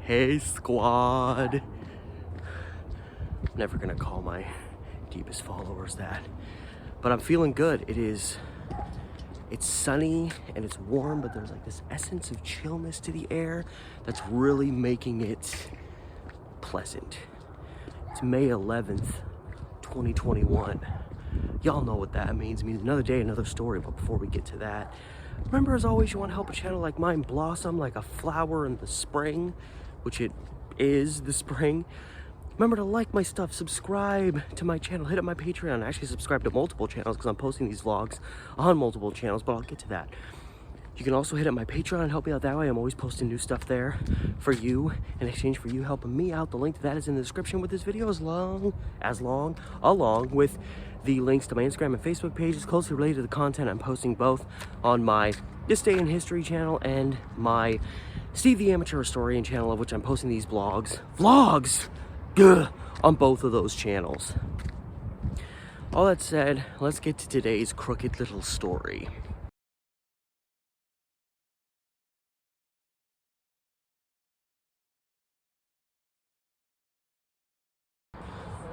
Hey squad. I'm never gonna call my deepest followers that, but I'm feeling good. It's sunny and it's warm, but there's like this essence of chillness to the air that's really making it pleasant. It's May 11th, 2021. Y'all know what that means. It means another day, another story. But before we get to that, remember, as always, you want to help a channel like mine blossom like a flower in the spring, which it is the spring. Remember to like my stuff, subscribe to my channel, hit up my Patreon. Actually, subscribe to multiple channels because I'm posting these vlogs on multiple channels, but I'll get to that. You can also hit up my Patreon and help me out that way. I'm always posting new stuff there for you in exchange for you helping me out. The link to that is in the description with this video, along with the links to my Instagram and Facebook pages closely related to the content I'm posting both on my This Day in History channel and my Steve the Amateur Historian channel, of which I'm posting these vlogs on both of those channels. All that said, let's get to today's crooked little story.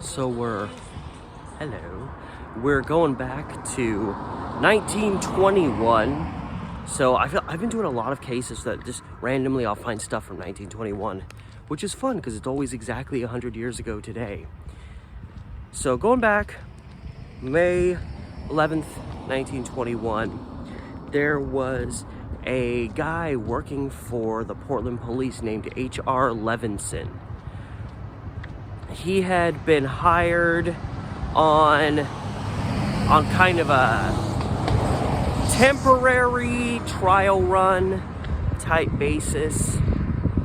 So we're going back to 1921. So I've been doing a lot of cases that just randomly I'll find stuff from 1921, which is fun because it's always exactly 100 years ago today. So going back, May 11th, 1921, there was a guy working for the Portland police named H.R. Levinson. He had been hired on kind of a temporary trial run type basis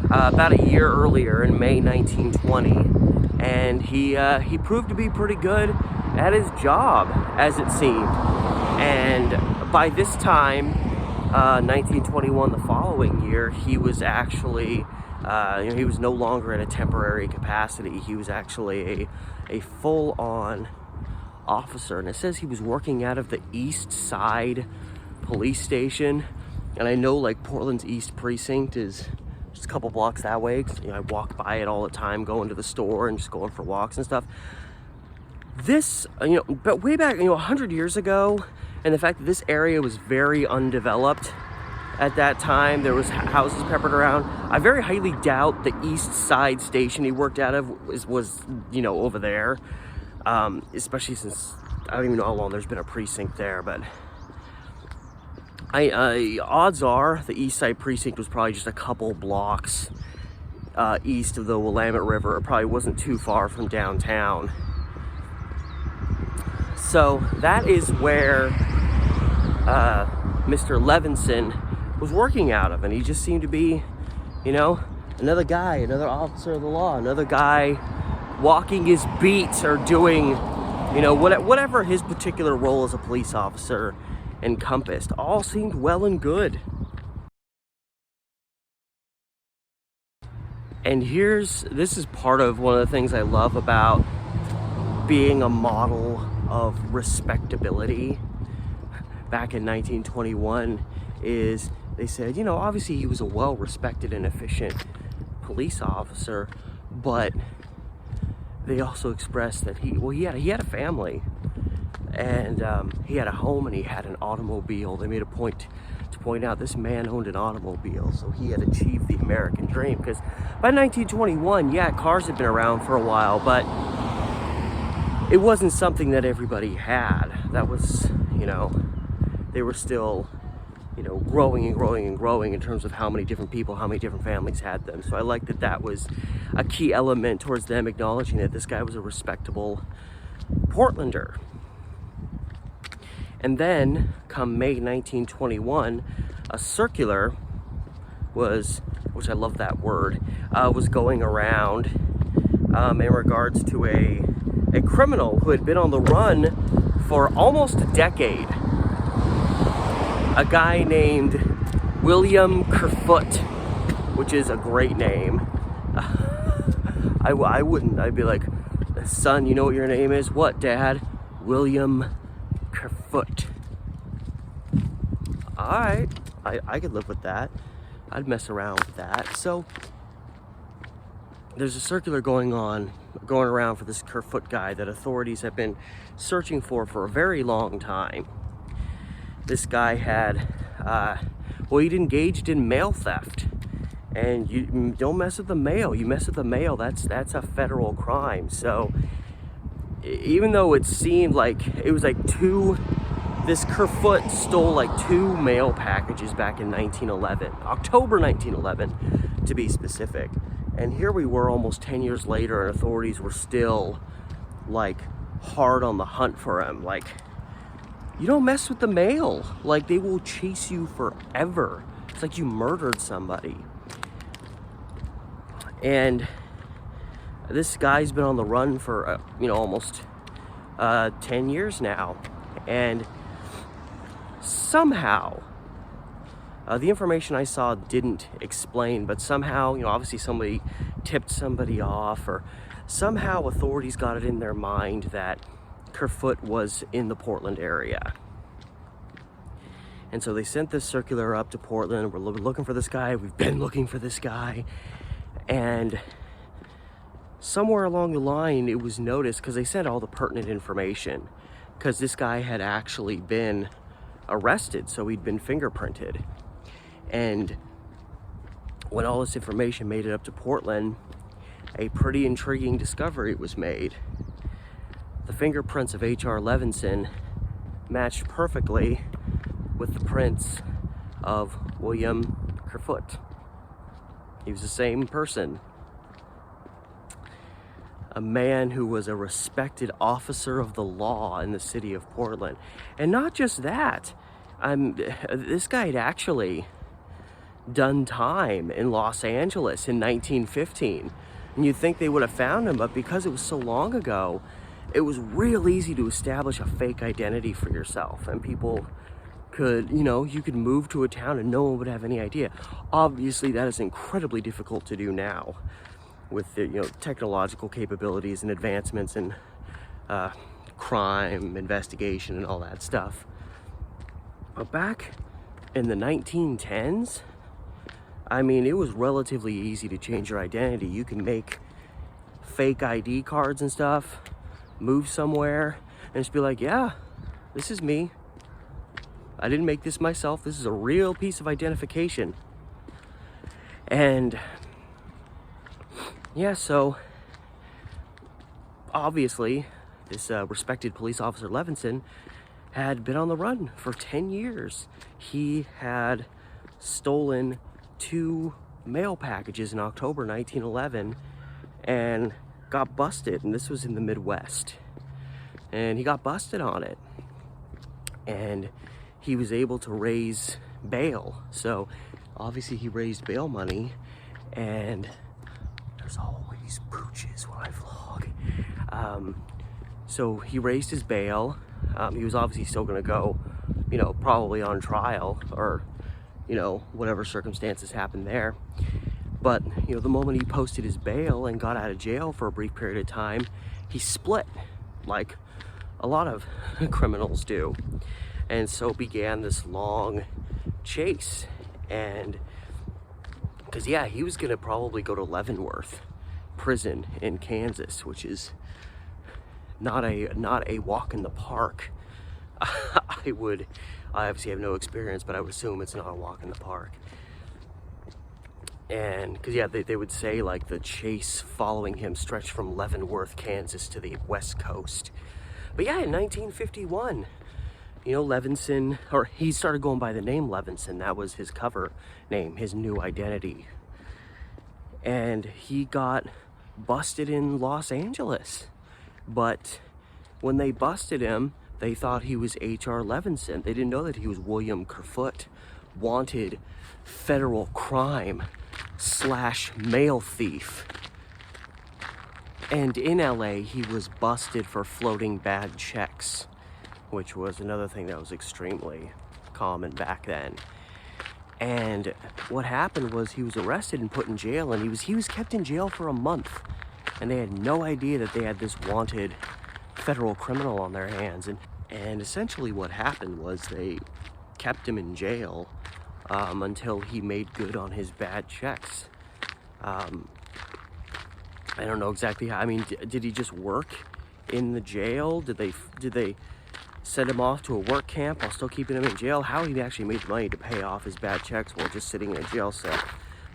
about a year earlier in May 1920, and he proved to be pretty good at his job, as it seemed. And by this time, 1921, the following year, he was actually he was no longer in a temporary capacity. He was actually a full-on officer, and it says he was working out of the East Side police station. And I know, like, Portland's East Precinct is just a couple blocks that way, 'cause, I walk by it all the time, going to the store and just going for walks and stuff. This, but way back, 100 years ago, and the fact that this area was very undeveloped at that time, there was houses peppered around. I very highly doubt the East Side station he worked out of was over there, especially since I don't even know how long there's been a precinct there. But odds are the East Side precinct was probably just a couple blocks east of the Willamette River. It probably wasn't too far from downtown. So that is where Mr. Levinson was working out of, and he just seemed to be, another guy, another officer of the law, another guy walking his beat or doing, whatever his particular role as a police officer encompassed. All seemed well and good. And this is part of one of the things I love about being a model of respectability back in 1921 is they said, obviously he was a well-respected and efficient police officer, but they also expressed that he had a family, and he had a home, and he had an automobile. They made a point to point out this man owned an automobile, so he had achieved the American dream. Because by 1921, yeah, cars had been around for a while, but it wasn't something that everybody had. That was, they were still growing and growing and growing in terms of how many different people, how many different families had them. So I like that was a key element towards them acknowledging that this guy was a respectable Portlander. And then, come May 1921, a circular which I love that word, was going around in regards to a criminal who had been on the run for almost a decade. A guy named William Kerfoot, which is a great name. I wouldn't. I'd be like, son, you know what your name is? What, Dad? William Kerfoot. All right, I could live with that. I'd mess around with that. So there's a circular going around for this Kerfoot guy that authorities have been searching for a very long time. This guy had, he'd engaged in mail theft. And you don't mess with the mail. You mess with the mail, that's a federal crime. So even though it seemed like it was like this Kerfoot stole like 2 mail packages back in 1911, October 1911 to be specific. And here we were almost 10 years later, and authorities were still like hard on the hunt for him. Like, you don't mess with the mail. Like, they will chase you forever. It's like you murdered somebody. And this guy's been on the run for, almost 10 years now. And somehow, the information I saw didn't explain, but somehow, obviously somebody tipped somebody off, or somehow authorities got it in their mind that Kerfoot was in the Portland area. And so they sent this circular up to Portland. We're looking for this guy. We've been looking for this guy. And somewhere along the line, it was noticed, because they sent all the pertinent information, because this guy had actually been arrested, so he'd been fingerprinted. And when all this information made it up to Portland, a pretty intriguing discovery was made. The fingerprints of H.R. Levinson matched perfectly with the prints of William Kerfoot. He was the same person. A man who was a respected officer of the law in the city of Portland. And not just that, this guy had actually done time in Los Angeles in 1915. And you'd think they would have found him, but because it was so long ago, it was real easy to establish a fake identity for yourself. And people could, you could move to a town and no one would have any idea. Obviously, that is incredibly difficult to do now with the, technological capabilities and advancements in crime, investigation, and all that stuff. But back in the 1910s, it was relatively easy to change your identity. You can make fake ID cards and stuff, move somewhere, and just be like, yeah, this is me. I didn't make this myself. This is a real piece of identification. And yeah, so obviously this respected police officer Levinson had been on the run for 10 years. He had stolen 2 mail packages in October 1911 and got busted. And this was in the Midwest. And he got busted on it. And he was able to raise bail. So obviously he raised bail money, and there's always pooches when I vlog. So he raised his bail. He was obviously still gonna go, probably on trial, or, whatever circumstances happened there. But, the moment he posted his bail and got out of jail for a brief period of time, he split, like a lot of criminals do. And so began this long chase. And because, he was going to probably go to Leavenworth prison in Kansas, which is not a walk in the park. I obviously have no experience, but I would assume it's not a walk in the park. And because, they would say like the chase following him stretched from Leavenworth, Kansas to the West Coast. But in 1951, Levinson, or he started going by the name Levinson. That was his cover name, his new identity. And he got busted in Los Angeles. But when they busted him, they thought he was H.R. Levinson. They didn't know that he was William Kerfoot, wanted federal crime / mail thief. And in LA, he was busted for floating bad checks, which was another thing that was extremely common back then. And what happened was he was arrested and put in jail, and he was kept in jail for a month. And they had no idea that they had this wanted federal criminal on their hands. And essentially what happened was they kept him in jail until he made good on his bad checks. I don't know exactly how. I mean, did he just work in the jail? Did they send him off to a work camp while still keeping him in jail? How he actually made the money to pay off his bad checks while just sitting in a jail cell,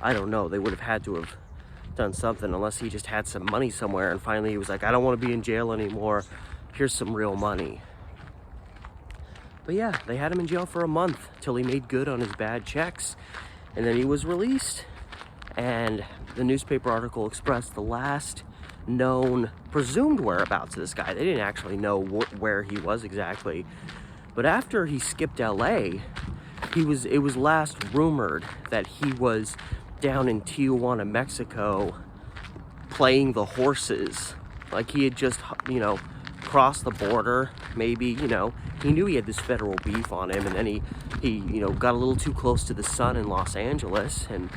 I don't know. They would have had to have done something, unless he just had some money somewhere and finally he was like, I don't want to be in jail anymore. Here's some real money. But yeah, they had him in jail for a month till he made good on his bad checks, and then he was released. And the newspaper article expressed the last known presumed whereabouts of this guy. They didn't actually know where he was exactly, but after he skipped LA, it was last rumored that he was down in Tijuana, Mexico, playing the horses. Like he had just, crossed the border. Maybe, he knew he had this federal beef on him, and then he got a little too close to the sun in Los Angeles and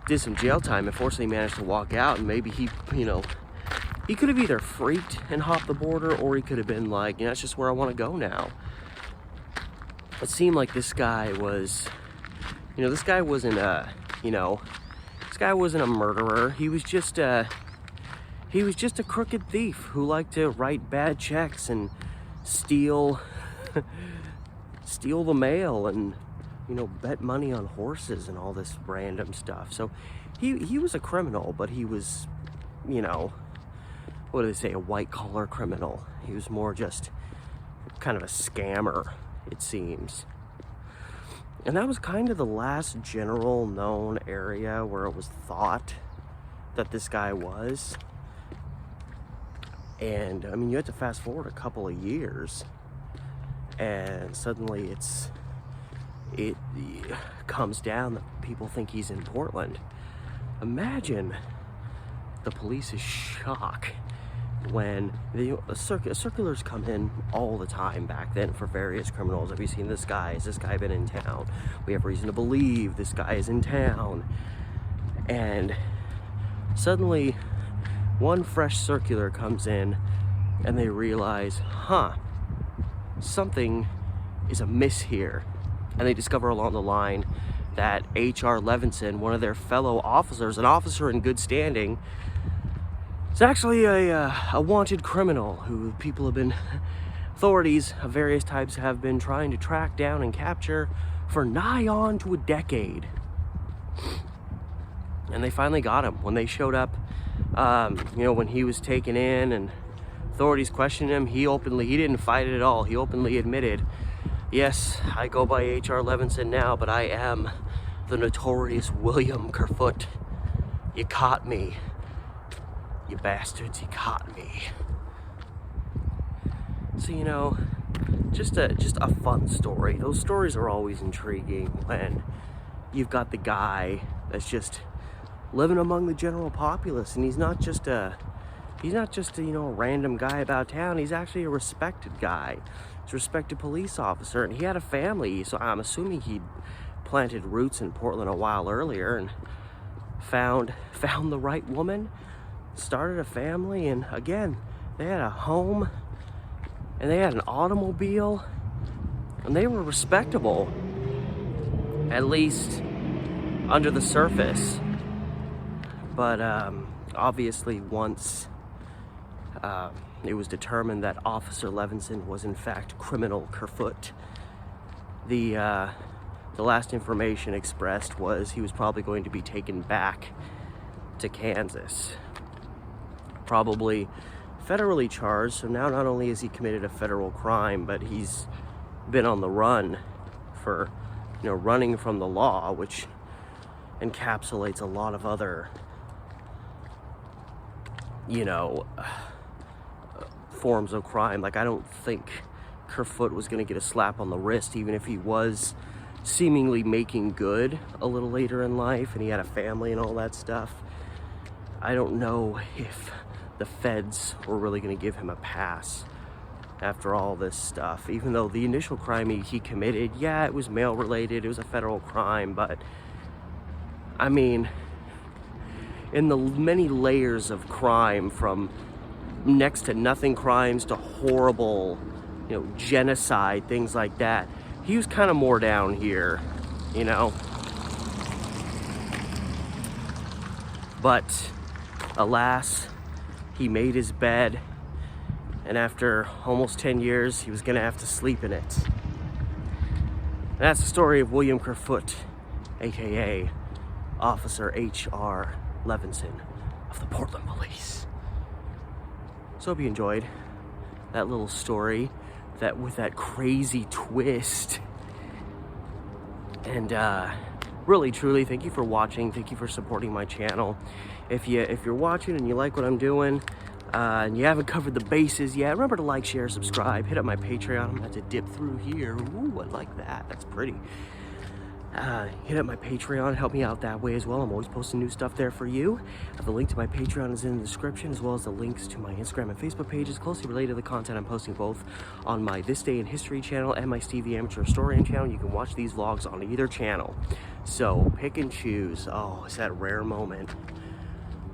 did some jail time. Unfortunately, managed to walk out, and maybe he could have either freaked and hopped the border, or he could have been like, that's just where I want to go now. It seemed like this guy was, this guy wasn't a murderer. He was just a crooked thief who liked to write bad checks and steal the mail and, bet money on horses and all this random stuff. So he was a criminal, but he was, what do they say, a white-collar criminal. He was more just kind of a scammer, it seems. And that was kind of the last general known area where it was thought that this guy was. And, I mean, you have to fast forward a couple of years, and suddenly it comes down that people think he's in Portland. Imagine the police's shock when circulars come in all the time back then for various criminals. Have you seen this guy? Has this guy been in town? We have reason to believe this guy is in town. And suddenly one fresh circular comes in and they realize, something is amiss here. And they discover along the line that H.R. Levinson, one of their fellow officers, an officer in good standing, is actually a wanted criminal who authorities of various types have been trying to track down and capture for nigh on to a decade. And they finally got him when they showed up. When he was taken in and authorities questioned him, he didn't fight it at all. He openly admitted, yes, I go by H.R. Levinson now, but I am the notorious William Kerfoot. You caught me. You bastards, you caught me. So, just a fun story. Those stories are always intriguing when you've got the guy that's just living among the general populace, and he's not just a random guy about town. He's actually a respected guy. He's a respected police officer, and he had a family, so I'm assuming he planted roots in Portland a while earlier and found the right woman, started a family, and again, they had a home and they had an automobile, and they were respectable, at least under the surface. But obviously once it was determined that Officer Levinson was in fact criminal Kerfoot, the last information expressed was he was probably going to be taken back to Kansas, probably federally charged. So now not only has he committed a federal crime, but he's been on the run for running from the law, which encapsulates a lot of other forms of crime. Like, I don't think Kerfoot was going to get a slap on the wrist, even if he was seemingly making good a little later in life and he had a family and all that stuff. I don't know if the feds were really going to give him a pass after all this stuff, even though the initial crime he committed, yeah, it was mail related, it was a federal crime, but I mean, in the many layers of crime, from next to nothing crimes to horrible, genocide, things like that, he was kind of more down here, But Alas, he made his bed, and after almost 10 years, he was gonna have to sleep in it. And that's the story of William Kerfoot, AKA Officer H.R. Levinson of the Portland Police. So hope you enjoyed that little story, that with that crazy twist. And really, truly, thank you for watching. Thank you for supporting my channel. If you're watching and you like what I'm doing, and you haven't covered the bases yet, remember to like, share, subscribe. Hit up my Patreon. I'm about to dip through here. Ooh, I like that. That's pretty. Hit up my Patreon. Help me out that way as well. I'm always posting new stuff there for you. The link to my Patreon is in the description, as well as the links to my Instagram and Facebook pages closely related to the content I'm posting both on my This Day in History channel and my Steve the Amateur Historian channel. You can watch these vlogs on either channel. So pick and choose. Oh, it's that rare moment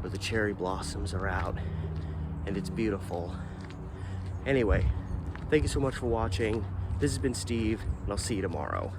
where the cherry blossoms are out and it's beautiful. Anyway, thank you so much for watching. This has been Steve, and I'll see you tomorrow.